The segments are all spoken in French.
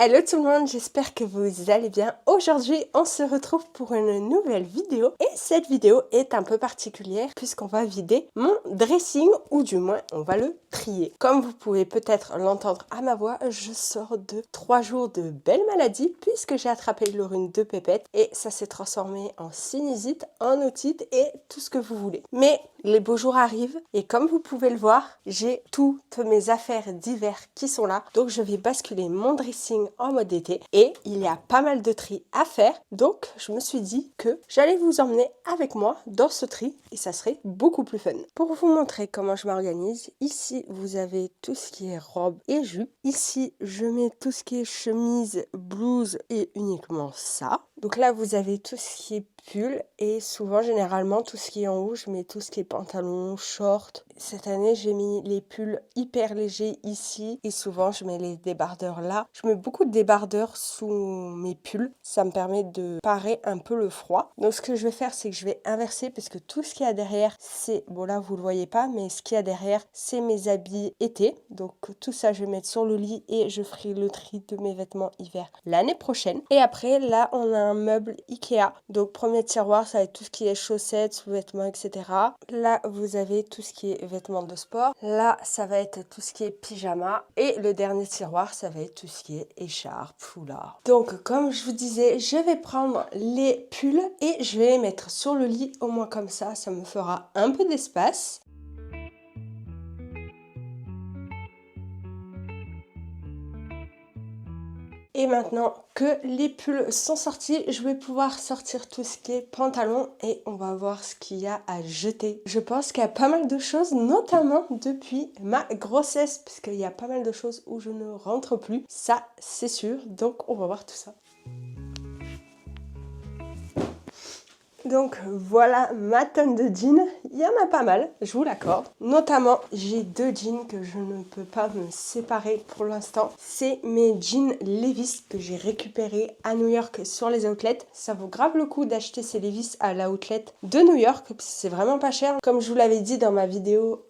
Hello tout le monde, j'espère que vous allez bien. Aujourd'hui, on se retrouve pour une nouvelle vidéo et cette vidéo est un peu particulière puisqu'on va vider mon dressing ou du moins on va le trier. Comme vous pouvez peut-être l'entendre à ma voix, je sors de 3 jours de belle maladie puisque j'ai attrapé le rhume de Pépette et ça s'est transformé en sinusite, en otite et tout ce que vous voulez. Mais les beaux jours arrivent et comme vous pouvez le voir, j'ai toutes mes affaires d'hiver qui sont là. Donc je vais basculer mon dressing en mode été et il y a pas mal de tri à faire. Donc je me suis dit que j'allais vous emmener avec moi dans ce tri et ça serait beaucoup plus fun. Pour vous montrer comment je m'organise, ici vous avez tout ce qui est robe et jupe. Ici je mets tout ce qui est chemise, blouse et uniquement ça. Donc là vous avez tout ce qui est pull et souvent généralement tout ce qui est en haut je mets tout ce qui est pantalon, short. Cette année j'ai mis les pulls hyper légers ici et souvent je mets les débardeurs là. Je mets beaucoup de débardeurs sous mes pulls, ça me permet de parer un peu le froid. Donc ce que je vais faire c'est que je vais inverser parce que tout ce qu'il y a derrière c'est, bon là vous le voyez pas, mais ce qu'il y a derrière c'est mes habits été. Donc tout ça je vais mettre sur le lit et je ferai le tri de mes vêtements hiver l'année prochaine. Et après là on a un meuble Ikea, donc premier tiroir ça va être tout ce qui est chaussettes, sous-vêtements, etc. Là vous avez tout ce qui est vêtements de sport, là ça va être tout ce qui est pyjama et le dernier tiroir ça va être tout ce qui est écharpe, foulard. Donc comme je vous disais, je vais prendre les pulls et je vais les mettre sur le lit, au moins comme ça me fera un peu d'espace. Et maintenant que les pulls sont sortis, je vais pouvoir sortir tout ce qui est pantalon et on va voir ce qu'il y a à jeter. Je pense qu'il y a pas mal de choses, notamment depuis ma grossesse, puisqu'il y a pas mal de choses où je ne rentre plus, ça c'est sûr, donc on va voir tout ça. Donc voilà ma tonne de jeans, il y en a pas mal, je vous l'accorde. Notamment, j'ai 2 jeans que je ne peux pas me séparer pour l'instant. C'est mes jeans Levi's que j'ai récupérés à New York sur les outlets. Ça vaut grave le coup d'acheter ces Levi's à l'outlet de New York, c'est vraiment pas cher. Comme je vous l'avais dit dans ma vidéo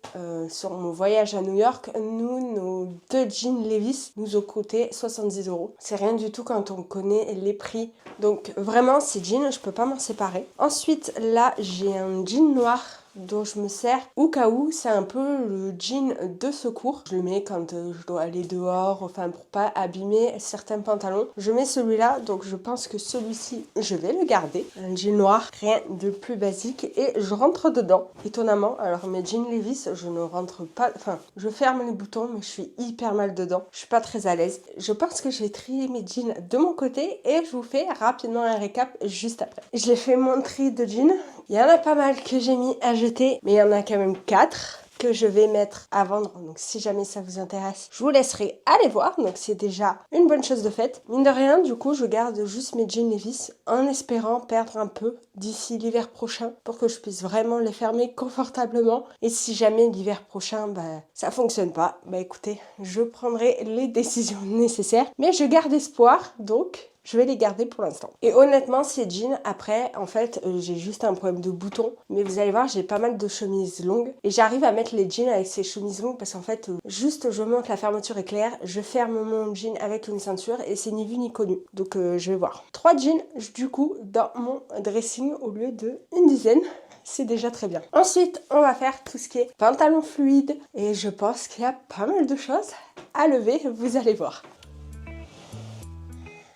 sur mon voyage à New York, nos 2 jeans Levi's nous ont coûté 70 €. C'est rien du tout quand on connaît les prix. Donc vraiment, ces jeans, je peux pas m'en séparer. Ensuite, là, j'ai un jean noir dont je me sers au cas où, c'est un peu le jean de secours. Je le mets quand je dois aller dehors, enfin pour pas abîmer certains pantalons. Je mets celui-là, donc je pense que celui-ci, je vais le garder. Un jean noir, rien de plus basique et je rentre dedans. Étonnamment, alors mes jeans Levi's, je ne rentre pas, enfin je ferme les boutons mais je suis hyper mal dedans. Je suis pas très à l'aise. Je pense que je vais trier mes jeans de mon côté et je vous fais rapidement un récap juste après. Je l'ai fait mon tri de jeans. Il y en a pas mal que j'ai mis à jeter, mais il y en a quand même 4 que je vais mettre à vendre. Donc si jamais ça vous intéresse, je vous laisserai aller voir. Donc c'est déjà une bonne chose de faite. Mine de rien, du coup, je garde juste mes jeans Levi's en espérant perdre un peu d'ici l'hiver prochain pour que je puisse vraiment les fermer confortablement. Et si jamais l'hiver prochain, ça fonctionne pas, écoutez, je prendrai les décisions nécessaires. Mais je garde espoir, donc je vais les garder pour l'instant. Et honnêtement, ces jeans, après, en fait, j'ai juste un problème de boutons. Mais vous allez voir, j'ai pas mal de chemises longues. Et j'arrive à mettre les jeans avec ces chemises longues parce qu'en fait, juste je monte, la fermeture est claire. Je ferme mon jean avec une ceinture et c'est ni vu ni connu. Donc je vais voir. 3 jeans, du coup, dans mon dressing au lieu d'une dizaine. C'est déjà très bien. Ensuite, on va faire tout ce qui est pantalon fluide. Et je pense qu'il y a pas mal de choses à lever, vous allez voir.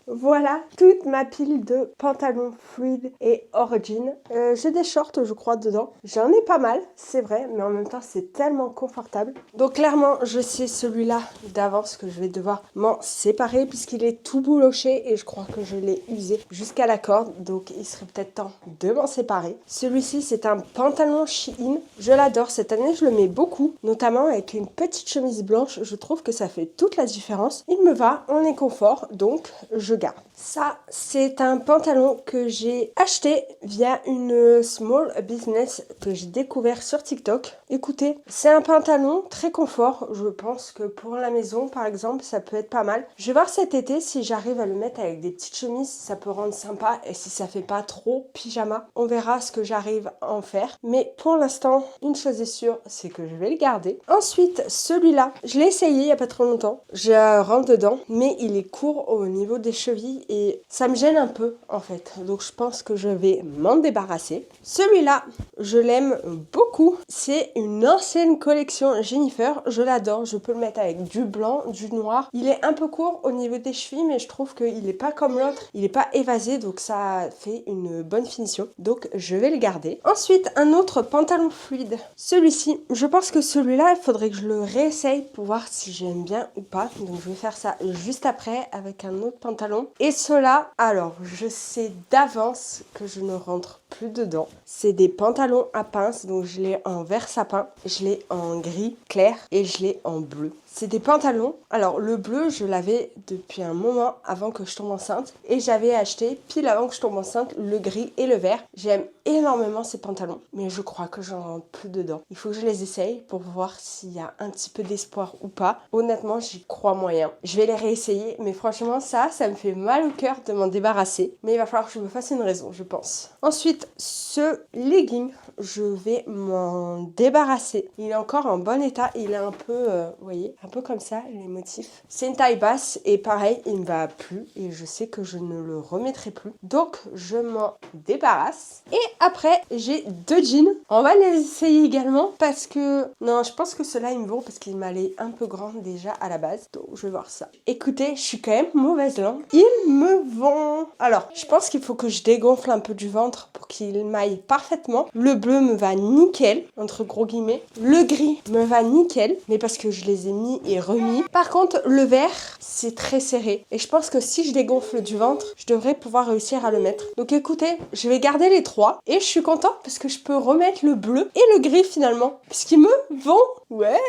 Voilà toute ma pile de pantalons fluides et hors jean. J'ai des shorts je crois dedans. J'en ai pas mal, c'est vrai, mais en même temps c'est tellement confortable. Donc clairement je sais celui-là d'avance que je vais devoir m'en séparer puisqu'il est tout bouloché et je crois que je l'ai usé jusqu'à la corde. Donc il serait peut-être temps de m'en séparer. Celui-ci c'est un pantalon Shein. Je l'adore, cette année je le mets beaucoup, notamment avec une petite chemise blanche. Je trouve que ça fait toute la différence. Il me va, on est confort, donc je je garde. Ça, c'est un pantalon que j'ai acheté via une small business que j'ai découvert sur TikTok. Écoutez, c'est un pantalon très confort. Je pense que pour la maison, par exemple, ça peut être pas mal. Je vais voir cet été si j'arrive à le mettre avec des petites chemises, ça peut rendre sympa. Et si ça fait pas trop pyjama, on verra ce que j'arrive à en faire. Mais pour l'instant, une chose est sûre, c'est que je vais le garder. Ensuite, celui-là, je l'ai essayé il y a pas trop longtemps. Je rentre dedans, mais il est court au niveau des chevilles et ça me gêne un peu en fait. Donc je pense que je vais m'en débarrasser. Celui-là, je l'aime beaucoup. C'est une ancienne collection Jennifer. Je l'adore. Je peux le mettre avec du blanc, du noir. Il est un peu court au niveau des chevilles, mais je trouve qu'il n'est pas comme l'autre. Il n'est pas évasé, donc ça fait une bonne finition. Donc je vais le garder. Ensuite, un autre pantalon fluide. Celui-ci, je pense que celui-là, il faudrait que je le réessaye pour voir si j'aime bien ou pas. Donc je vais faire ça juste après avec un autre pantalon. Et ceux-là, alors je sais d'avance que je ne rentre plus dedans. C'est des pantalons à pince, donc je l'ai en vert sapin, je l'ai en gris clair et je l'ai en bleu. C'est des pantalons. Alors le bleu, je l'avais depuis un moment avant que je tombe enceinte et j'avais acheté pile avant que je tombe enceinte le gris et le vert. J'aime énormément ces pantalons, mais je crois que j'en rentre plus dedans. Il faut que je les essaye pour voir s'il y a un petit peu d'espoir ou pas. Honnêtement, j'y crois moyen. Je vais les réessayer, mais franchement ça me fait mal au cœur de m'en débarrasser. Mais il va falloir que je me fasse une raison, je pense. Ensuite, ce legging, je vais m'en débarrasser. Il est encore en bon état, il est un peu, vous voyez, un peu comme ça, les motifs. C'est une taille basse et pareil, il me va plus et je sais que je ne le remettrai plus. Donc, je m'en débarrasse. Et après, j'ai deux jeans. On va les essayer également parce que, non, je pense que ceux-là, ils me vont parce qu'ils m'allaient un peu grand déjà à la base. Donc, je vais voir ça. Écoutez, je suis quand même mauvaise langue. Ils me vont. Alors, je pense qu'il faut que je dégonfle un peu du ventre pour qu'il m'aille parfaitement. Le bleu me va nickel, entre gros guillemets. Le gris me va nickel, mais parce que je les ai mis et remis. Par contre, le vert, c'est très serré. Et je pense que si je dégonfle du ventre, je devrais pouvoir réussir à le mettre. Donc écoutez, je vais garder les trois. Et je suis contente parce que je peux remettre le bleu et le gris finalement. Puisqu'ils me vont. Ouais.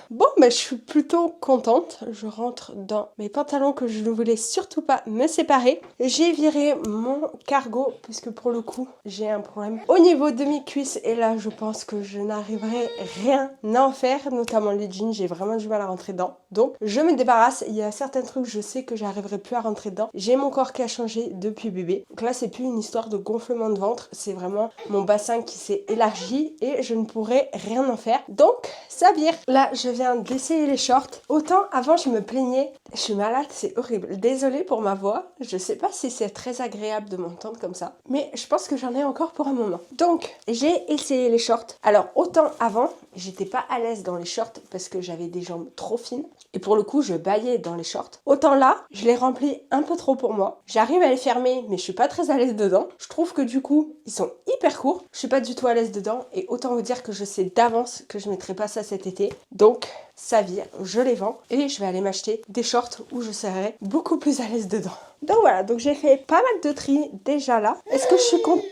Bon, je suis plutôt contente. Je rentre dans mes pantalons que je ne voulais surtout pas me séparer. J'ai viré mon cargo puisque pour le coup, j'ai un problème au niveau de mes cuisses. Et là, je pense que je n'arriverai rien à en faire, notamment les jeans. J'ai vraiment du mal à rentrer dedans. Donc, je me débarrasse. Il y a certains trucs, je sais que j'arriverai plus à rentrer dedans. J'ai mon corps qui a changé depuis bébé. Donc là, c'est plus une histoire de gonflement de ventre. C'est vraiment mon bassin qui s'est élargi et je ne pourrai rien en faire. Donc, ça vire. Là, je viens d'essayer les shorts. Autant avant, je me plaignais. Je suis malade, c'est horrible. Désolée pour ma voix. Je sais pas si c'est très agréable de m'entendre comme ça. Mais je pense que j'en ai encore pour un moment. Donc, j'ai essayé les shorts. Alors, autant avant, j'étais pas à l'aise dans les shorts parce que j'avais des jambes trop fines. Et pour le coup, je baillais dans les shorts. Autant là, je les remplis un peu trop pour moi. J'arrive à les fermer, mais je suis pas très à l'aise dedans. Je trouve que du coup, ils sont hyper courts. Je suis pas du tout à l'aise dedans. Et autant vous dire que je sais d'avance que je mettrai pas ça cet été. Donc, ça vire, je les vends. Et je vais aller m'acheter des shorts où je serai beaucoup plus à l'aise dedans. Donc voilà, donc j'ai fait pas mal de tri déjà là. Est-ce que je suis contente?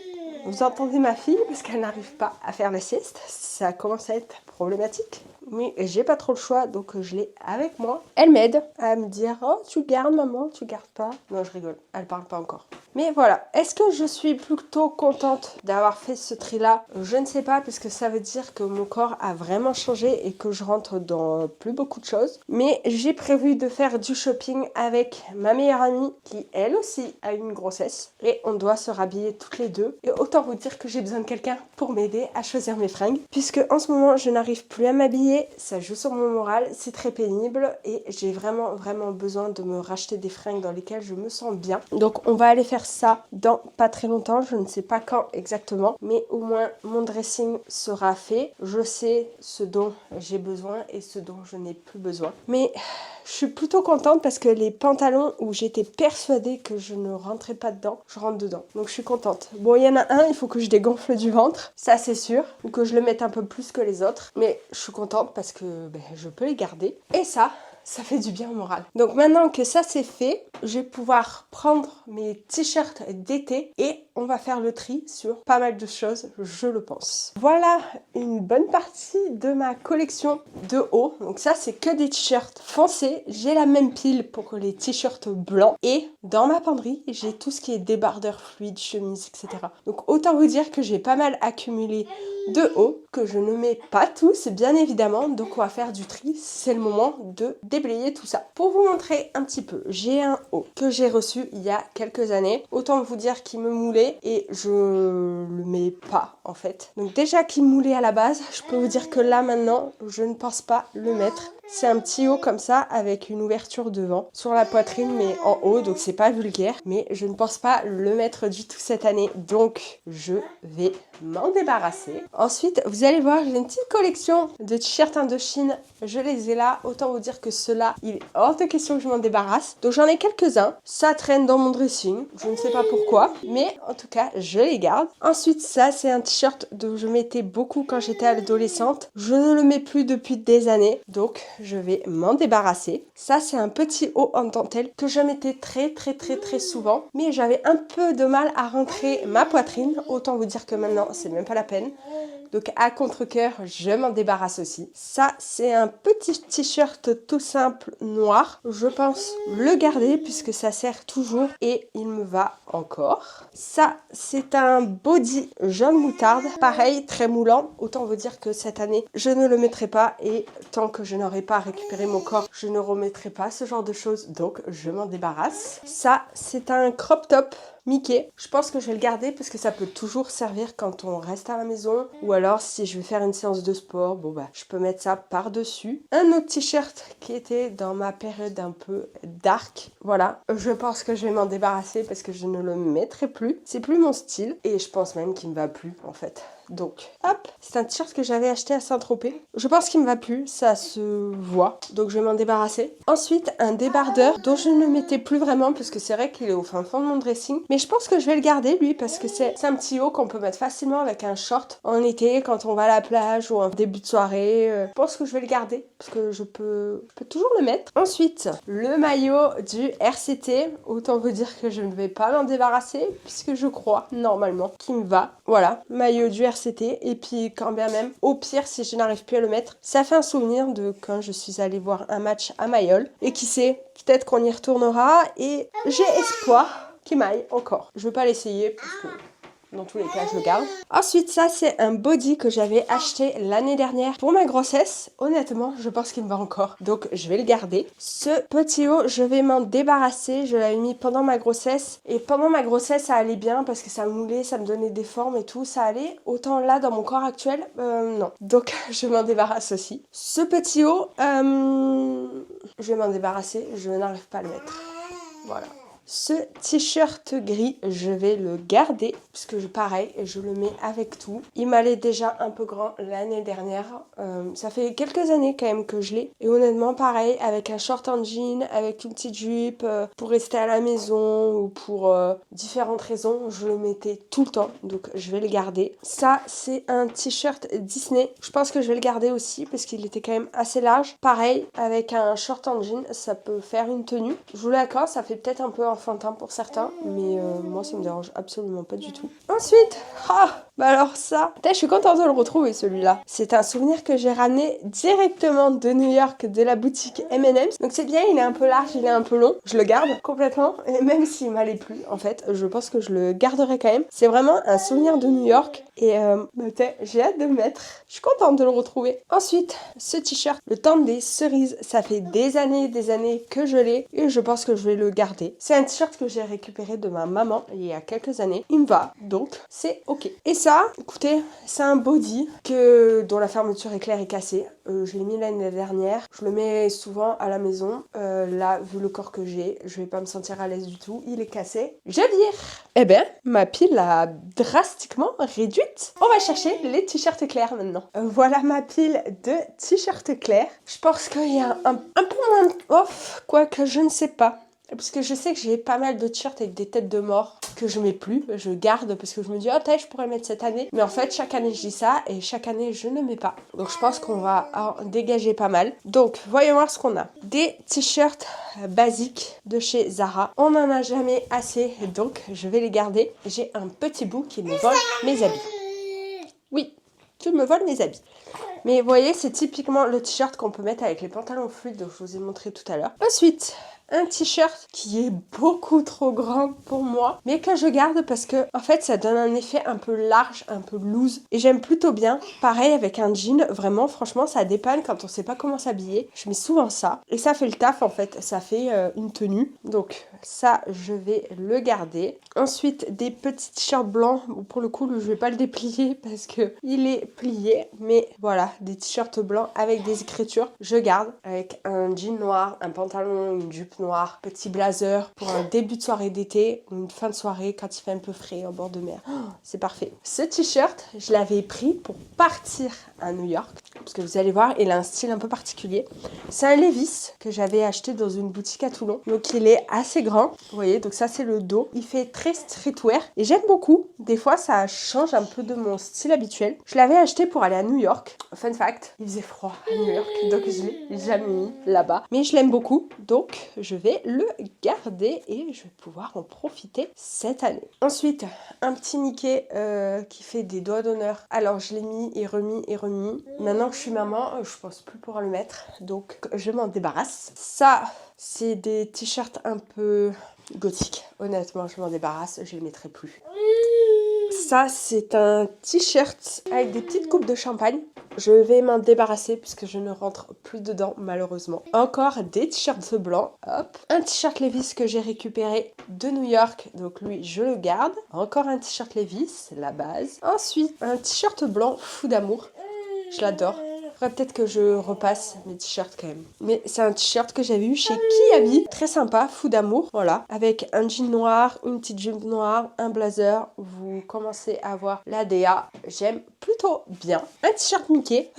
Vous entendez ma fille parce qu'elle n'arrive pas à faire la sieste. Ça commence à être problématique. Mais j'ai pas trop le choix, donc je l'ai avec moi. Elle m'aide à me dire « Oh, tu gardes maman, tu gardes pas ?» Non, je rigole, elle parle pas encore. Mais voilà, est-ce que je suis plutôt contente d'avoir fait ce tri-là? Je ne sais pas, parce que ça veut dire que mon corps a vraiment changé et que je rentre dans plus beaucoup de choses. Mais j'ai prévu de faire du shopping avec ma meilleure amie qui, elle aussi, a eu une grossesse. Et on doit se rhabiller toutes les deux. Et autant vous dire que j'ai besoin de quelqu'un pour m'aider à choisir mes fringues. Puisque en ce moment, je n'arrive plus à m'habiller. Ça joue sur mon moral, c'est très pénible. Et j'ai vraiment besoin de me racheter des fringues dans lesquelles je me sens bien. Donc on va aller faire ça dans pas très longtemps, je ne sais pas quand exactement, mais au moins mon dressing sera fait. Je sais ce dont j'ai besoin et ce dont je n'ai plus besoin. Mais je suis plutôt contente parce que les pantalons où j'étais persuadée que je ne rentrais pas dedans, je rentre dedans. Donc je suis contente. Bon, il y en a un, il faut que je dégonfle du ventre, ça c'est sûr, ou que je le mette un peu plus que les autres. Mais je suis contente parce que je peux les garder. Et ça, ça fait du bien au moral. Donc maintenant que ça c'est fait, je vais pouvoir prendre mes t-shirts d'été et on va faire le tri sur pas mal de choses, je le pense. Voilà une bonne partie de ma collection de hauts. Donc ça c'est que des t-shirts foncés. J'ai la même pile pour les t-shirts blancs et dans ma penderie j'ai tout ce qui est débardeur fluide, chemise, etc. Donc autant vous dire que j'ai pas mal accumulé de hauts que je ne mets pas tous bien évidemment, donc on va faire du tri, c'est le moment de déblayer tout ça. Pour vous montrer un petit peu, j'ai un haut que j'ai reçu il y a quelques années, autant vous dire qu'il me moulait et je le mets pas en fait. Donc déjà qu'il moulait à la base, je peux vous dire que là maintenant je ne pense pas le mettre. C'est un petit haut comme ça avec une ouverture devant sur la poitrine mais en haut, donc c'est pas vulgaire, mais je ne pense pas le mettre du tout cette année, donc je vais m'en débarrasser. Ensuite vous allez voir, j'ai une petite collection de t-shirts Indochine, je les ai là, autant vous dire que ceux-là il est hors de question que je m'en débarrasse, donc j'en ai quelques-uns, ça traîne dans mon dressing, je ne sais pas pourquoi, mais en tout cas je les garde. Ensuite ça c'est un t-shirt que je mettais beaucoup quand j'étais adolescente, je ne le mets plus depuis des années, donc je vais m'en débarrasser. Ça c'est un petit haut en dentelle que je mettais très souvent, mais j'avais un peu de mal à rentrer ma poitrine, autant vous dire que maintenant c'est même pas la peine. Donc à contre-cœur, je m'en débarrasse aussi. Ça, c'est un petit t-shirt tout simple noir. Je pense le garder puisque ça sert toujours et il me va encore. Ça, c'est un body jaune moutarde. Pareil, très moulant. Autant vous dire que cette année, je ne le mettrai pas et tant que je n'aurai pas récupéré mon corps, je ne remettrai pas ce genre de choses. Donc, je m'en débarrasse. Ça, c'est un crop top Mickey. Je pense que je vais le garder parce que ça peut toujours servir quand on reste à la maison ou alors si je vais faire une séance de sport, bon bah je peux mettre ça par-dessus. Un autre t-shirt qui était dans ma période un peu dark. Voilà, je pense que je vais m'en débarrasser parce que je ne le mettrai plus. C'est plus mon style et je pense même qu'il me va plus en fait. Donc, hop, c'est un t-shirt que j'avais acheté à Saint-Tropez. Je pense qu'il me va plus, ça se voit, donc je vais m'en débarrasser. Ensuite, un débardeur dont je ne mettais plus vraiment parce que c'est vrai qu'il est au fin fond de mon dressing. Mais je pense que je vais le garder lui parce que c'est un petit haut qu'on peut mettre facilement avec un short en été quand on va à la plage ou en début de soirée. Je pense que je vais le garder parce que je peux toujours le mettre. Ensuite, le maillot du RCT. Autant vous dire que je ne vais pas m'en débarrasser puisque je crois normalement qu'il me va. Voilà, maillot du RCT. Et puis quand bien même, au pire si je n'arrive plus à le mettre, ça fait un souvenir de quand je suis allée voir un match à Mayol. Et qui sait, peut-être qu'on y retournera et j'ai espoir qu'il m'aille encore. Je veux pas l'essayer parce que dans tous les cas, je le garde. Ensuite, ça, c'est un body que j'avais acheté l'année dernière pour ma grossesse. Honnêtement, je pense qu'il me va encore. Donc, je vais le garder. Ce petit haut, je vais m'en débarrasser. Je l'avais mis pendant ma grossesse. Et pendant ma grossesse, ça allait bien parce que ça moulait, ça me donnait des formes et tout. Ça allait. Autant là, dans mon corps actuel, non. Donc, je m'en débarrasse aussi. Ce petit haut, je vais m'en débarrasser. Je n'arrive pas à le mettre. Voilà. Ce t-shirt gris, je vais le garder puisque pareil, je le mets avec tout. Il m'allait déjà un peu grand l'année dernière. Ça fait quelques années quand même que je l'ai. Et honnêtement, pareil, avec un short en jean, avec une petite jupe, pour rester à la maison ou pour différentes raisons, je le mettais tout le temps. Donc je vais le garder. Ça, c'est un t-shirt Disney. Je pense que je vais le garder aussi parce qu'il était quand même assez large. Pareil, avec un short en jean, ça peut faire une tenue. Je vous l'accorde, ça fait peut-être un peu enfantin pour certains, mais moi ça me dérange absolument pas du tout. Ensuite, bah alors ça, je suis contente de le retrouver celui-là. C'est un souvenir que j'ai ramené directement de New York, de la boutique M&M's. Donc c'est bien, il est un peu large, il est un peu long. Je le garde complètement, et même s'il m'allait plus, en fait, je pense que je le garderai quand même. C'est vraiment un souvenir de New York, et j'ai hâte de le mettre. Je suis contente de le retrouver. Ensuite, ce t-shirt, le temps des cerises, ça fait des années que je l'ai, et je pense que je vais le garder. C'est un t-shirt que j'ai récupéré de ma maman il y a quelques années. Il me va, donc c'est ok. Et ça, écoutez, c'est un body dont la fermeture éclair est cassée. Je l'ai mis l'année dernière. Je le mets souvent à la maison. Là, vu le corps que j'ai, je vais pas me sentir à l'aise du tout. Il est cassé. Je vire. Eh ben, ma pile a drastiquement réduite. On va chercher les t-shirts clairs maintenant. Voilà ma pile de t-shirts clairs. Je pense qu'il y a un peu moins off, quoique je ne sais pas. Parce que je sais que j'ai pas mal de t-shirts avec des têtes de mort. que je mets plus, je garde parce que je me dis oh je pourrais le mettre cette année, mais en fait chaque année je dis ça et chaque année je ne mets pas. Donc je pense qu'on va en dégager pas mal. Donc voyons voir ce qu'on a. Des t-shirts basiques de chez Zara. On n'en a jamais assez, donc je vais les garder. J'ai un petit bout qui me vole mes habits. Oui, tu me voles mes habits. Mais vous voyez, c'est typiquement le t-shirt qu'on peut mettre avec les pantalons fluides dont je vous ai montré tout à l'heure. Ensuite, un t-shirt qui est beaucoup trop grand pour moi, mais que je garde parce que en fait ça donne un effet un peu large, un peu loose et j'aime plutôt bien. Pareil avec un jean, vraiment franchement ça dépanne quand on sait pas comment s'habiller. Je mets souvent ça et ça fait le taf en fait, ça fait une tenue. Donc ça je vais le garder. Ensuite des petits t-shirts blancs, pour le coup je vais pas le déplier parce que il est plié, mais voilà, des t-shirts blancs avec des écritures, je garde avec un jean noir, un pantalon, une jupe noire, petit blazer pour un début de soirée d'été ou une fin de soirée quand il fait un peu frais au bord de mer. Oh, c'est parfait. Ce t-shirt, je l'avais pris pour partir à New York parce que vous allez voir, il a un style un peu particulier. C'est un Levi's que j'avais acheté dans une boutique à Toulon. Donc il est assez grand. Vous voyez, donc ça c'est le dos. Il fait très streetwear et j'aime beaucoup. Des fois ça change un peu de mon style habituel. Je l'avais acheté pour aller à New York. Fun fact, il faisait froid à New York, donc je l'ai jamais mis là-bas. Mais je l'aime beaucoup, donc je vais le garder et je vais pouvoir en profiter cette année. Ensuite, un petit Mickey qui fait des doigts d'honneur. Alors je l'ai mis et remis et remis. Maintenant que je suis maman, je pense plus pouvoir le mettre, donc je m'en débarrasse. Ça, c'est des t-shirts un peu gothiques. Honnêtement, je m'en débarrasse, je les mettrai plus. Ça, c'est un t-shirt avec des petites coupes de champagne. Je vais m'en débarrasser puisque je ne rentre plus dedans, malheureusement. Encore des t-shirts blancs. Hop. Un t-shirt Levi's que j'ai récupéré de New York. Donc lui, je le garde. Encore un t-shirt Levi's, la base. Ensuite, un t-shirt blanc fou d'amour. Je l'adore. Faudrait peut-être que je repasse mes t-shirts quand même. Mais c'est un t-shirt que j'avais eu chez Kiabi. Très sympa, fou d'amour. Voilà. Avec un jean noir, une petite jupe noire, un blazer. Vous commencez à voir la DA. J'aime plutôt bien. Un t-shirt Mickey.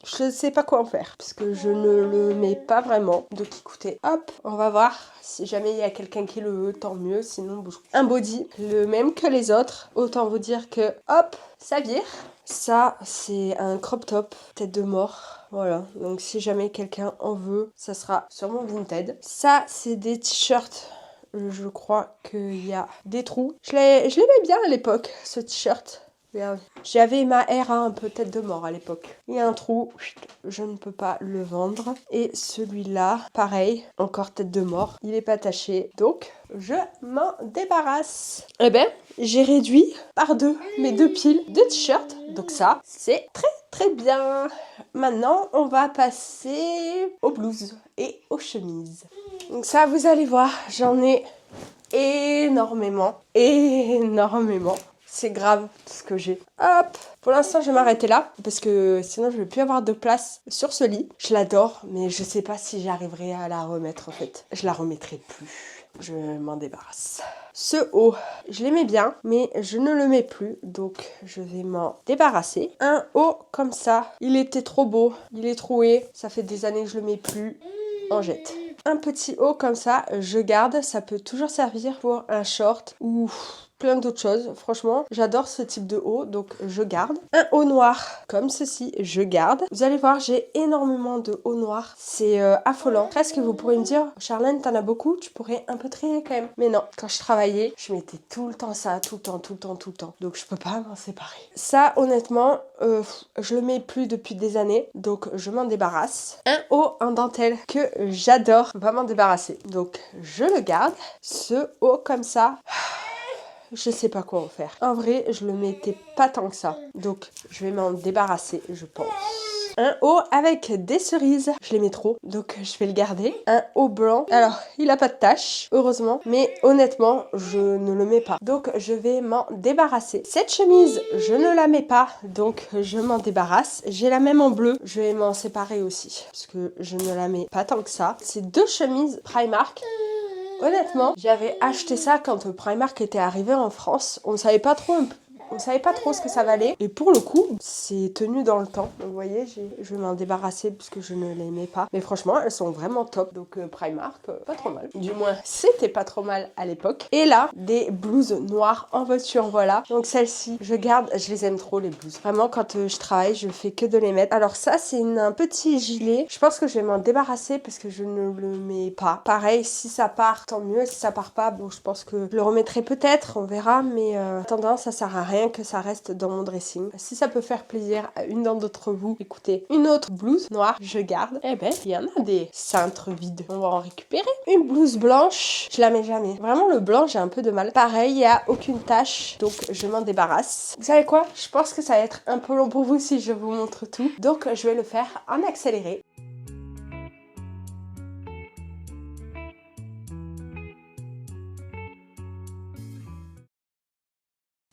Je ne sais pas quoi en faire, parce que je ne le mets pas vraiment. Donc écoutez, hop, on va voir. Si jamais il y a quelqu'un qui le veut, tant mieux. Sinon, bouge. Un body, le même que les autres. Autant vous dire que, hop, ça vire. Ça, c'est un crop top, tête de mort. Voilà, donc si jamais quelqu'un en veut, ça sera sûrement Vinted. Ça, c'est des t-shirts. Je crois qu'il y a des trous. Je l'aimais bien à l'époque, ce t-shirt. J'avais ma R1 un peu tête de mort à l'époque. Il y a un trou, je ne peux pas le vendre. Et celui-là, pareil, encore tête de mort. Il n'est pas taché, donc je m'en débarrasse. Eh ben, j'ai réduit par deux mes deux piles de t-shirts. Donc ça, c'est très très bien. Maintenant, on va passer aux blouses et aux chemises. Donc ça, vous allez voir, j'en ai énormément. C'est grave ce que j'ai. Hop. Pour l'instant, je vais m'arrêter là parce que sinon, je ne vais plus avoir de place sur ce lit. Je l'adore, mais je ne sais pas si j'arriverai à la remettre en fait. Je la remettrai plus. Je m'en débarrasse. Ce haut, je l'aimais bien, mais je ne le mets plus, donc je vais m'en débarrasser. Un haut comme ça, il était trop beau, il est troué, ça fait des années que je le mets plus, on jette. Un petit haut comme ça, je garde, ça peut toujours servir pour un short ou plein d'autres choses. Franchement, j'adore ce type de haut, donc je garde. Un haut noir comme ceci, je garde. Vous allez voir, j'ai énormément de hauts noirs. C'est affolant. Presque, vous pourrez me dire, Charlène, t'en as beaucoup, tu pourrais un peu trier quand même. Mais non, quand je travaillais, je mettais tout le temps ça, tout le temps. Donc je peux pas m'en séparer. Ça, honnêtement, je le mets plus depuis des années, donc je m'en débarrasse. Un haut en dentelle que j'adore, on va m'en débarrasser. Donc je le garde. Ce haut comme ça... Je sais pas quoi en faire. En vrai, je le mettais pas tant que ça. Donc, je vais m'en débarrasser, je pense. Un haut avec des cerises. Je les mets trop, donc je vais le garder. Un haut blanc. Alors, il a pas de tache, heureusement. Mais honnêtement, je ne le mets pas. Donc, je vais m'en débarrasser. Cette chemise, je ne la mets pas. Donc, je m'en débarrasse. J'ai la même en bleu. Je vais m'en séparer aussi. Parce que je ne la mets pas tant que ça. C'est deux chemises Primark. Honnêtement, j'avais acheté ça quand Primark était arrivé en France. On ne savait pas trop on savait pas trop ce que ça valait. Et pour le coup, c'est tenu dans le temps. Donc vous voyez, je vais m'en débarrasser puisque je ne les mets pas. Mais franchement, elles sont vraiment top. Donc Primark, pas trop mal. Du moins, c'était pas trop mal à l'époque. Et là, des blouses noires en voiture, voilà. Donc celles-ci, je garde, je les aime trop les blouses. Vraiment, quand je travaille, je fais que de les mettre. Alors ça, c'est un petit gilet. Je pense que je vais m'en débarrasser parce que je ne le mets pas. Pareil, si ça part, tant mieux. Si ça part pas, bon, je pense que je le remettrai peut-être, on verra. Mais en attendant, ça sert à rien que ça reste dans mon dressing. Si ça peut faire plaisir à une d'entre vous, écoutez, une autre blouse noire, je garde. Eh ben, il y en a des cintres vides. On va en récupérer. Une blouse blanche, je la mets jamais. Vraiment, le blanc, j'ai un peu de mal. Pareil, il n'y a aucune tache, donc je m'en débarrasse. Vous savez quoi? Je pense que ça va être un peu long pour vous si je vous montre tout. Donc, je vais le faire en accéléré.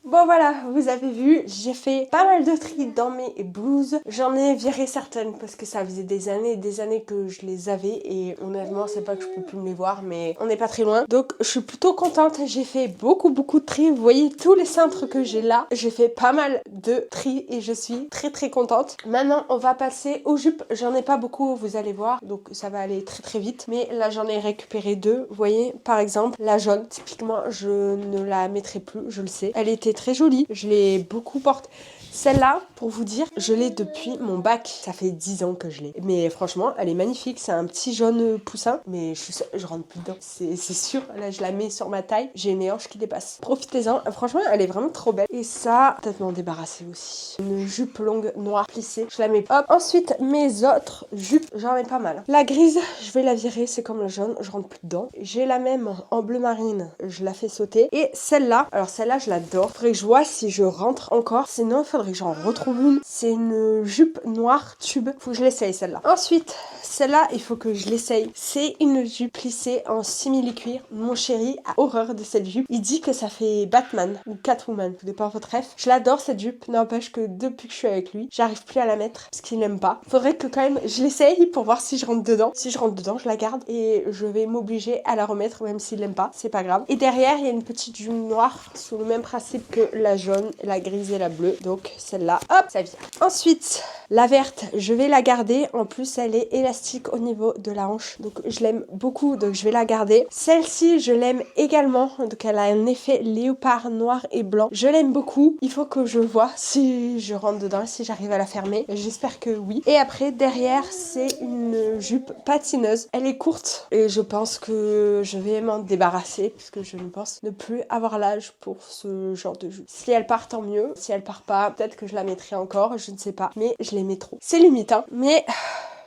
Bon voilà, vous avez vu, j'ai fait pas mal de tri dans mes blouses. J'en ai viré certaines parce que ça faisait des années et des années que je les avais et honnêtement, c'est pas que je peux plus me les voir, mais on n'est pas très loin. Donc je suis plutôt contente, j'ai fait beaucoup de tri. Vous voyez tous les cintres que j'ai là, j'ai fait pas mal de tri et je suis très contente. Maintenant, on va passer aux jupes. J'en ai pas beaucoup, vous allez voir, donc ça va aller très vite. Mais là, j'en ai récupéré deux. Vous voyez, par exemple, la jaune. Typiquement, je ne la mettrai plus, je le sais. Elle était très jolie, je l'ai beaucoup portée. Celle-là, pour vous dire, je l'ai depuis mon bac. Ça fait 10 ans que je l'ai. Mais franchement, elle est magnifique. C'est un petit jaune poussin. Mais je rentre plus dedans. C'est sûr. Là, je la mets sur ma taille. J'ai une hanche qui dépasse. Profitez-en. Franchement, elle est vraiment trop belle. Et ça, peut-être m'en débarrasser aussi. Une jupe longue noire plissée. Je la mets. Hop. Ensuite, mes autres jupes, j'en ai pas mal. La grise, je vais la virer. C'est comme la jaune. Je rentre plus dedans. J'ai la même en bleu marine. Je la fais sauter. Et celle-là, alors celle-là, je l'adore. Faudrait que je vois si je rentre encore. Sinon, il faudrait que j'en retrouve une. C'est une jupe noire tube. Faut que je l'essaye celle-là. Ensuite, celle-là, il faut que je l'essaye. C'est une jupe plissée en simili-cuir. Mon chéri a horreur de cette jupe. Il dit que ça fait Batman ou Catwoman. Vous dépend votre ref. Je l'adore cette jupe. N'empêche que depuis que je suis avec lui, j'arrive plus à la mettre parce qu'il n'aime pas. Faudrait que quand même je l'essaye pour voir si je rentre dedans. Si je rentre dedans, je la garde et je vais m'obliger à la remettre même s'il l'aime pas. C'est pas grave. Et derrière, il y a une petite jupe noire sous le même principe que la jaune, la grise et la bleue. Donc celle-là, hop, ça vient. Ensuite, la verte, je vais la garder. En plus, elle est élastique au niveau de la hanche. Donc je l'aime beaucoup, donc je vais la garder. Celle-ci, je l'aime également. Donc elle a un effet léopard noir et blanc. Je l'aime beaucoup. Il faut que je vois si je rentre dedans, si j'arrive à la fermer. J'espère que oui. Et après, derrière, c'est une jupe patineuse. Elle est courte et je pense que je vais m'en débarrasser puisque je ne pense ne plus avoir l'âge pour ce genre de jupe. Si elle part, tant mieux. Si elle part pas, peut-être que je la mettrai encore, je ne sais pas. Mais je l'aimais trop. C'est limite, hein. Mais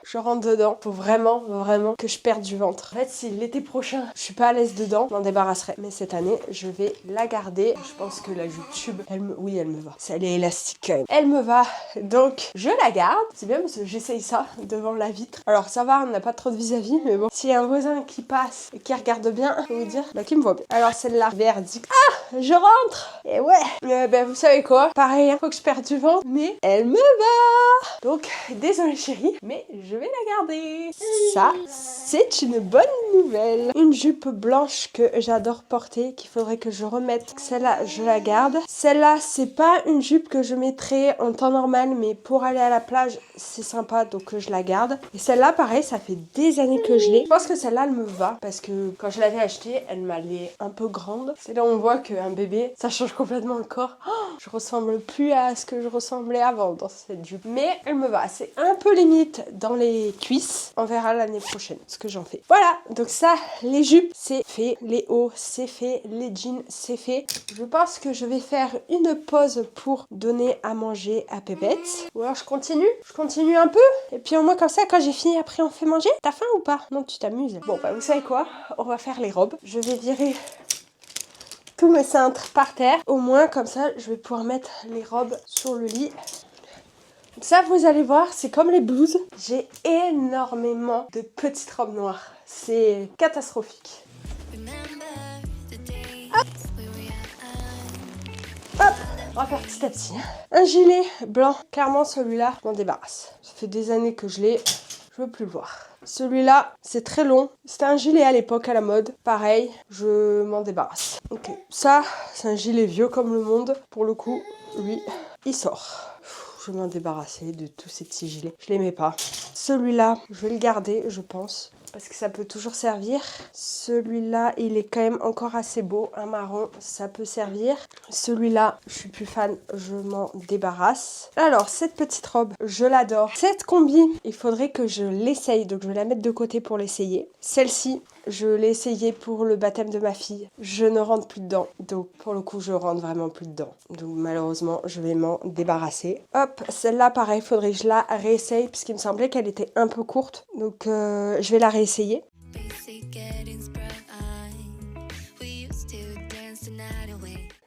je rentre dedans. Faut vraiment que je perde du ventre. En fait, si l'été prochain, je suis pas à l'aise dedans, je m'en débarrasserai. Mais cette année, je vais la garder. Je pense que la jupe tube, oui, elle me va. Elle est élastique quand même. Elle me va. Donc, je la garde. C'est bien parce que j'essaye ça devant la vitre. Alors, ça va, on n'a pas trop de vis-à-vis, mais bon. S'il y a un voisin qui passe et qui regarde bien, je vais vous dire, bah, qui me voit bien. Alors, celle-là, verdict. Ah, je rentre. Et ouais. Ben, vous savez quoi? Pareil, hein, faut que je perde du ventre, mais elle me va. Donc, désolée chérie, mais je vais la garder. Ça, c'est une bonne nouvelle. Une jupe blanche que j'adore porter, qu'il faudrait que je remette. Celle-là, je la garde. Celle-là, c'est pas une jupe que je mettrais en temps normal, mais pour aller à la plage, c'est sympa, donc je la garde. Et celle-là, pareil, ça fait des années que je l'ai. Je pense que celle-là, elle me va, parce que quand je l'avais achetée, elle m'allait un peu grande. C'est là où on voit qu'un bébé, ça change complètement le corps. Oh, je ressemble plus à ce que je ressemblais avant dans cette jupe. Mais elle me va. C'est un peu limite dans les cuisses. On verra l'année prochaine ce que j'en fais. Voilà, donc ça, les jupes, c'est fait. Les hauts, c'est fait. Les jeans, c'est fait. Je pense que je vais faire une pause pour donner à manger à Pépette. Ou alors je continue un peu. Et puis au moins comme ça, quand j'ai fini, après on fait manger. T'as faim ou pas? Non, tu t'amuses. Bon, bah vous savez quoi? On va faire les robes. Je vais virer tous mes cintres par terre. Au moins comme ça, je vais pouvoir mettre les robes sur le lit. Ça, vous allez voir, c'est comme les blouses. J'ai énormément de petites robes noires. C'est catastrophique. Hop. Hop. On va faire petit à petit. Un gilet blanc. Clairement, celui-là, je m'en débarrasse. Ça fait des années que je l'ai. Je veux plus le voir. Celui-là, c'est très long. C'était un gilet à l'époque à la mode. Pareil, je m'en débarrasse. Ok, ça, c'est un gilet vieux comme le monde. Pour le coup, lui, il sort. Je vais m'en débarrasser de tous ces petits gilets. Je les mets pas. Celui-là, je vais le garder, je pense. Parce que ça peut toujours servir. Celui-là, il est quand même encore assez beau. Un marron, ça peut servir. Celui-là, je suis plus fan, je m'en débarrasse. Alors, cette petite robe, je l'adore. Cette combi, il faudrait que je l'essaye. Donc, je vais la mettre de côté pour l'essayer. Celle-ci, je l'ai essayée pour le baptême de ma fille. Je ne rentre plus dedans. Donc, pour le coup, je rentre vraiment plus dedans. Donc, malheureusement, je vais m'en débarrasser. Hop, celle-là, pareil, il faudrait que je la réessaye. Puisqu'il me semblait qu'elle était un peu courte. Donc, je vais la réessayer.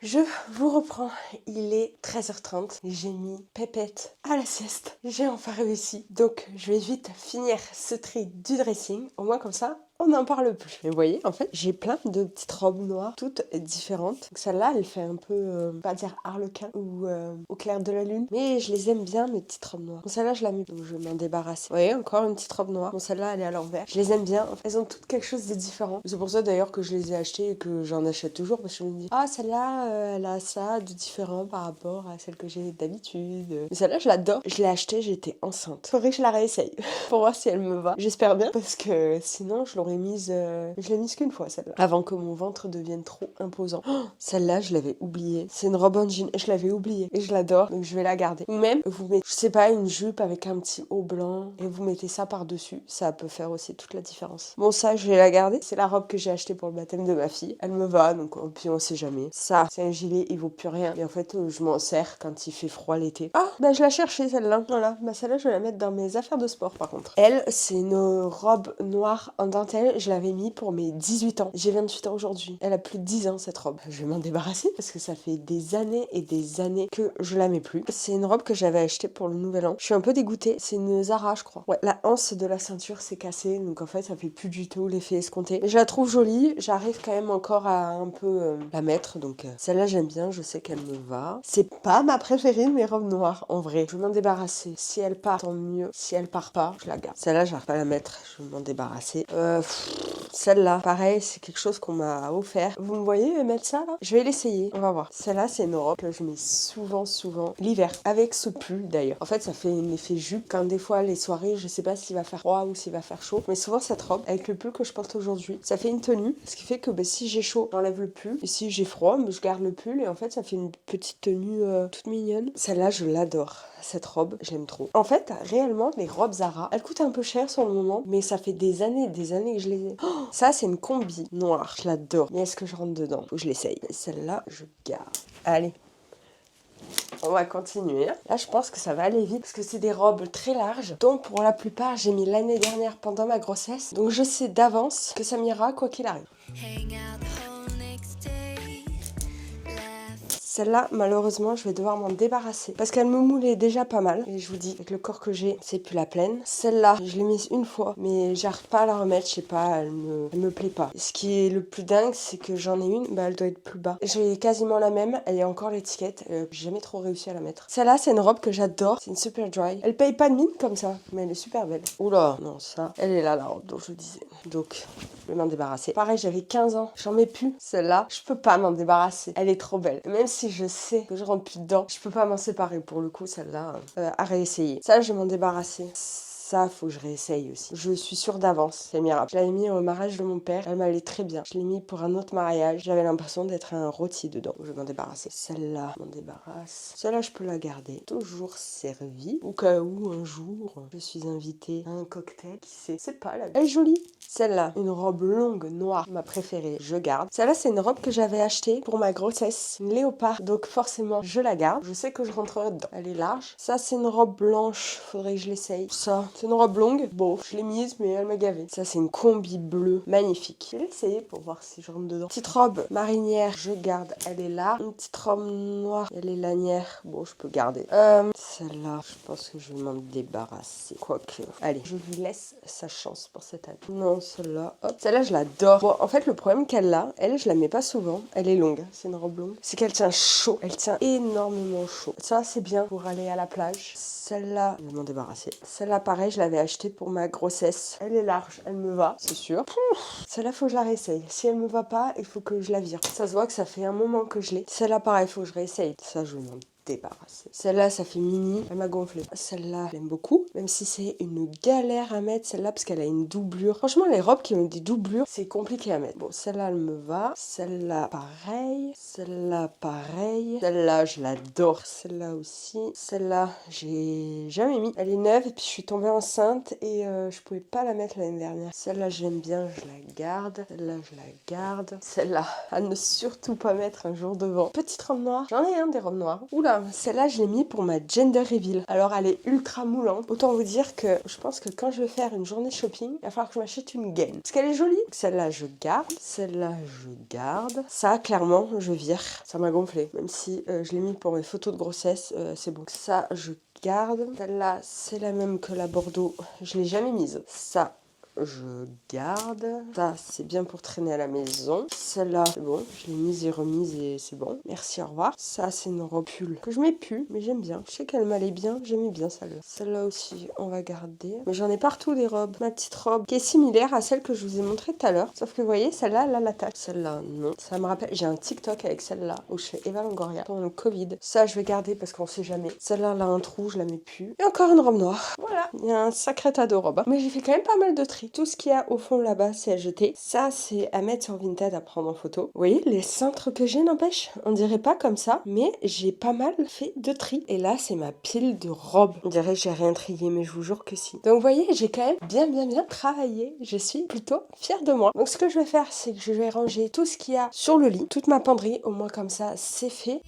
Je vous reprends, il est 13h30, j'ai mis pépette à la sieste, j'ai enfin réussi. Donc je vais vite finir ce tri du dressing, au moins comme ça, on n'en parle plus. Mais vous voyez, en fait, j'ai plein de petites robes noires, toutes différentes. Donc celle-là, elle fait un peu, pas dire harlequin ou au clair de la lune. Mais je les aime bien, mes petites robes noires. Bon, celle-là, je la mets, donc je vais m'en débarrasser. Vous voyez, encore une petite robe noire. Bon, celle-là, elle est à l'envers. Je les aime bien. Elles ont toutes quelque chose de différent. C'est pour ça, d'ailleurs, que je les ai achetées et que j'en achète toujours. Parce que je me dis, ah, celle-là, elle a ça de différent par rapport à celle que j'ai d'habitude. Mais celle-là, je l'adore. Je l'ai achetée, j'étais enceinte. Faudrait que je la réessaye pour voir si elle me va. J'espère bien, parce que sinon, je l'aurais mise, je l'ai mise qu'une fois celle-là, avant que mon ventre devienne trop imposant. Oh, celle-là, je l'avais oubliée. C'est une robe en jean, je l'avais oubliée et je l'adore, donc je vais la garder. Ou même, vous mettez, je sais pas, une jupe avec un petit haut blanc et vous mettez ça par-dessus, ça peut faire aussi toute la différence. Bon, ça, je vais la garder. C'est la robe que j'ai achetée pour le baptême de ma fille. Elle me va, donc puis on sait jamais. Ça, c'est un gilet, il vaut plus rien. Et en fait, je m'en sers quand il fait froid l'été. Ah, bah je la cherchais celle-là. Voilà, bah celle-là, je vais la mettre dans mes affaires de sport par contre. Elle, c'est une robe noire en dentelle. Je l'avais mis pour mes 18 ans. J'ai 28 ans aujourd'hui. Elle a plus de 10 ans cette robe. Je vais m'en débarrasser parce que ça fait des années et des années que je la mets plus. C'est une robe que j'avais achetée pour le nouvel an. Je suis un peu dégoûtée. C'est une Zara, je crois. Ouais, la anse de la ceinture s'est cassée. Donc en fait, ça fait plus du tout l'effet escompté. Je la trouve jolie. J'arrive quand même encore à un peu la mettre. Donc celle-là, j'aime bien. Je sais qu'elle me va. C'est pas ma préférée, mes robes noires. En vrai, je vais m'en débarrasser. Si elle part, tant mieux. Si elle part pas, je la garde. Celle-là, j'arrive pas à la mettre. Je vais m'en débarrasser. Celle-là, pareil, c'est quelque chose qu'on m'a offert. Vous me voyez mettre ça là? Je vais l'essayer, on va voir. Celle-là, c'est une robe que je mets souvent l'hiver. Avec ce pull d'ailleurs. En fait, ça fait un effet jupe. Quand des fois, les soirées, je sais pas s'il va faire froid ou s'il va faire chaud. Mais souvent, cette robe, avec le pull que je porte aujourd'hui, ça fait une tenue. Ce qui fait que si j'ai chaud, j'enlève le pull. Et si j'ai froid, je garde le pull. Et en fait, ça fait une petite tenue toute mignonne. Celle-là, je l'adore. Cette robe, j'aime trop. En fait, réellement, les robes Zara, elles coûtent un peu cher sur le moment, mais ça fait des années que je les ai. Oh, ça, c'est une combi noire. Je l'adore. Mais est-ce que je rentre dedans? Faut que je l'essaye. Celle-là, je garde. Allez. On va continuer. Là, je pense que ça va aller vite parce que c'est des robes très larges. Donc, pour la plupart, j'ai mis l'année dernière pendant ma grossesse. Donc, je sais d'avance que ça m'ira quoi qu'il arrive. Celle-là, malheureusement, je vais devoir m'en débarrasser parce qu'elle me moulait déjà pas mal. Et je vous dis, avec le corps que j'ai, c'est plus la pleine. Celle-là, je l'ai mise une fois, mais j'arrive pas à la remettre, je sais pas, elle me plaît pas. Ce qui est le plus dingue, c'est que j'en ai une, bah elle doit être plus bas. J'ai quasiment la même, elle y a encore l'étiquette, j'ai jamais trop réussi à la mettre. Celle-là, c'est une robe que j'adore, c'est une super dry. Elle paye pas de mine comme ça, mais elle est super belle. Oula, non, ça, elle est là, la robe dont je disais. Donc, je vais m'en débarrasser. Pareil, j'avais 15 ans, j'en mets plus. Celle-là, je peux pas m'en débarrasser. Elle est trop belle. Même si je sais que je rentre plus dedans, je peux pas m'en séparer. Pour le coup, celle-là, à réessayer. Ça, je vais m'en débarrasser. Ça, faut que je réessaye aussi. Je suis sûre d'avance, c'est miracle. Je l'avais mis au mariage de mon père, elle m'allait très bien. Je l'ai mis pour un autre mariage, j'avais l'impression d'être un rôti dedans. Je vais m'en débarrasser. Celle-là, je m'en débarrasse. Celle-là, je peux la garder. Toujours servie. Au cas où, un jour, je suis invitée à un cocktail, qui sait, c'est pas la... Elle est jolie. Celle-là, une robe longue, noire, ma préférée, je garde. Celle-là, c'est une robe que j'avais achetée pour ma grossesse, une léopard, donc forcément, je la garde. Je sais que je rentrerai dedans. Elle est large. Ça, c'est une robe blanche, faudrait que je l'essaye. Ça, c'est une robe longue. Bon, je l'ai mise, mais elle m'a gavé. Ça, c'est une combi bleue magnifique. Je vais l'essayer pour voir si je rentre dedans. Petite robe marinière, je garde. Elle est là. Une petite robe noire. Elle est lanière. Bon, je peux garder. Celle-là, je pense que je vais m'en débarrasser. Quoique. Allez, je lui laisse sa chance pour cette année. Non, celle-là. Hop. Celle-là, je l'adore. Bon, en fait, le problème qu'elle a, elle, je la mets pas souvent. Elle est longue. C'est une robe longue. C'est qu'elle tient chaud. Elle tient énormément chaud. Ça, c'est bien pour aller à la plage. Celle-là, je vais m'en débarrasser. Celle-là, pareil. pareil, je l'avais achetée pour ma grossesse. Elle est large, elle me va, c'est sûr. Celle-là, faut que je la réessaye. Si elle me va pas, il faut que je la vire. Ça se voit que ça fait un moment que je l'ai. Celle-là, pareil, il faut que je réessaye. Ça, je m'en débarrasser. Celle-là, ça fait mini, elle m'a gonflé. Celle-là, j'aime beaucoup, même si c'est une galère à mettre, celle-là, parce qu'elle a une doublure. Franchement, les robes qui ont des doublures, c'est compliqué à mettre. Bon, celle-là, elle me va. Celle-là, pareil. Celle-là, pareil. Celle-là, je l'adore. Celle-là aussi. Celle-là, j'ai jamais mis. Elle est neuve, et puis je suis tombée enceinte, et je pouvais pas la mettre l'année dernière. Celle-là, j'aime bien, je la garde. Celle-là, je la garde. Celle-là, à ne surtout pas mettre un jour devant. Petite robe noire. J'en ai des robes noires. Oula, celle-là, je l'ai mis pour ma gender reveal. Alors, elle est ultra moulante. Autant vous dire que je pense que quand je vais faire une journée shopping, il va falloir que je m'achète une gaine. Parce qu'elle est jolie. Celle-là, je garde. Celle-là, je garde. Ça, clairement, je vire. Ça m'a gonflé. Même si je l'ai mis pour mes photos de grossesse, c'est bon. Ça, je garde. Celle-là, c'est la même que la Bordeaux. Je l'ai jamais mise. Ça, je garde. Ça, c'est bien pour traîner à la maison. Celle-là, c'est bon. Je l'ai mise et remise et c'est bon. Merci, au revoir. Ça, c'est une robe pull que je mets plus, mais j'aime bien. Je sais qu'elle m'allait bien. J'aimais bien celle-là. Celle-là aussi, on va garder. Mais j'en ai partout des robes. Ma petite robe qui est similaire à celle que je vous ai montrée tout à l'heure. Sauf que vous voyez, celle-là, elle a l'attache. Celle-là, non. Ça me rappelle. J'ai un TikTok avec celle-là où je fais Eva Longoria pendant le Covid. Ça, je vais garder parce qu'on sait jamais. Celle-là, elle a un trou, je la mets plus. Et encore une robe noire. Voilà. Il y a un sacré tas de robes. Mais j'ai fait quand même pas mal de tri. Tout ce qu'il y a au fond là-bas, c'est à jeter. Ça, c'est à mettre sur Vinted à prendre en photo. Vous voyez, les cintres que j'ai, n'empêche. On dirait pas comme ça, mais j'ai pas mal fait de tri. Et là, c'est ma pile de robes. On dirait que j'ai rien trié, mais je vous jure que si. Donc, vous voyez, j'ai quand même bien travaillé. Je suis plutôt fière de moi. Donc, ce que je vais faire, c'est que je vais ranger tout ce qu'il y a sur le lit, toute ma penderie. Au moins, comme ça, c'est fait.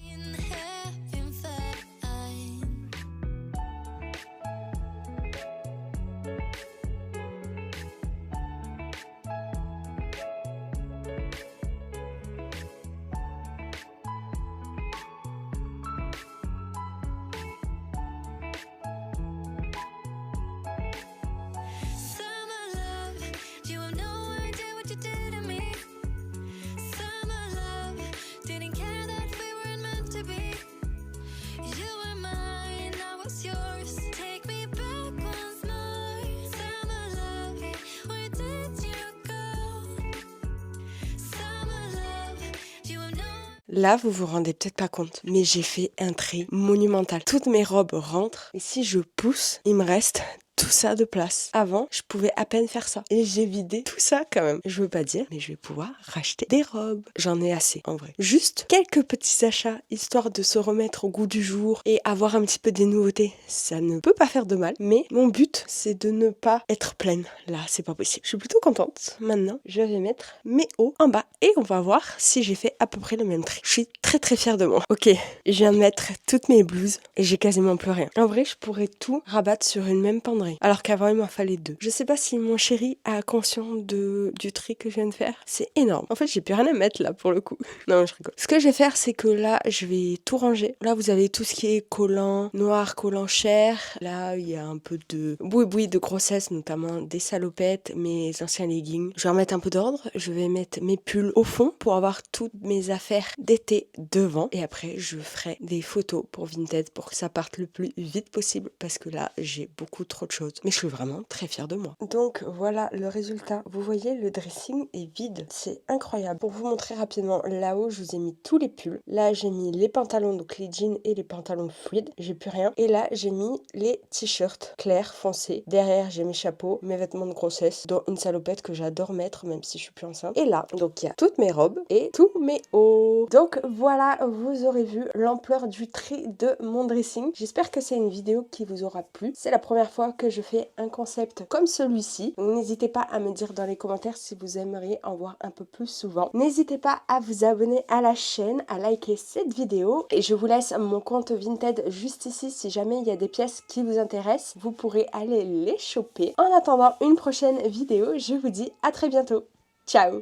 Là, vous vous rendez peut-être pas compte, mais j'ai fait un tri monumental. Toutes mes robes rentrent et si je pousse, il me reste tout ça de place. Avant, je pouvais à peine faire ça. Et j'ai vidé tout ça quand même. Je veux pas dire, mais je vais pouvoir racheter des robes. J'en ai assez, en vrai. Juste quelques petits achats, histoire de se remettre au goût du jour et avoir un petit peu des nouveautés. Ça ne peut pas faire de mal, mais mon but, c'est de ne pas être pleine. Là, c'est pas possible. Je suis plutôt contente. Maintenant, je vais mettre mes hauts en bas et on va voir si j'ai fait à peu près le même tri. Je suis très fière de moi. Ok, je viens de mettre toutes mes blouses et j'ai quasiment plus rien. En vrai, je pourrais tout rabattre sur une même penderie. Alors qu'avant, il m'en fallait 2. Je sais pas si mon chéri a conscience du tri que je viens de faire. C'est énorme. En fait, j'ai plus rien à mettre là pour le coup. Non, je rigole. Ce que je vais faire, c'est que là, je vais tout ranger. Là, vous avez tout ce qui est collant noir, collant chair. Là, il y a un peu de boui-boui de grossesse, notamment des salopettes, mes anciens leggings. Je vais remettre un peu d'ordre. Je vais mettre mes pulls au fond pour avoir toutes mes affaires d'été devant. Et après, je ferai des photos pour Vinted pour que ça parte le plus vite possible parce que là, j'ai beaucoup trop de choses. Mais je suis vraiment très fière de moi. Donc voilà le résultat. Vous voyez, le dressing est vide. C'est incroyable. Pour vous montrer rapidement, là-haut, je vous ai mis tous les pulls. Là, j'ai mis les pantalons, donc les jeans et les pantalons fluides. J'ai plus rien. Et là, j'ai mis les t-shirts clairs, foncés. Derrière, j'ai mes chapeaux, mes vêtements de grossesse, dont une salopette que j'adore mettre, même si je suis plus enceinte. Et là, donc il y a toutes mes robes et tous mes hauts. Donc voilà, vous aurez vu l'ampleur du tri de mon dressing. J'espère que c'est une vidéo qui vous aura plu. C'est la première fois que je fais un concept comme celui-ci. Donc n'hésitez pas à me dire dans les commentaires si vous aimeriez en voir un peu plus souvent. N'hésitez pas à vous abonner à la chaîne, à liker cette vidéo. Et je vous laisse mon compte Vinted juste ici si jamais il y a des pièces qui vous intéressent. Vous pourrez aller les choper. En attendant une prochaine vidéo, je vous dis à très bientôt. Ciao!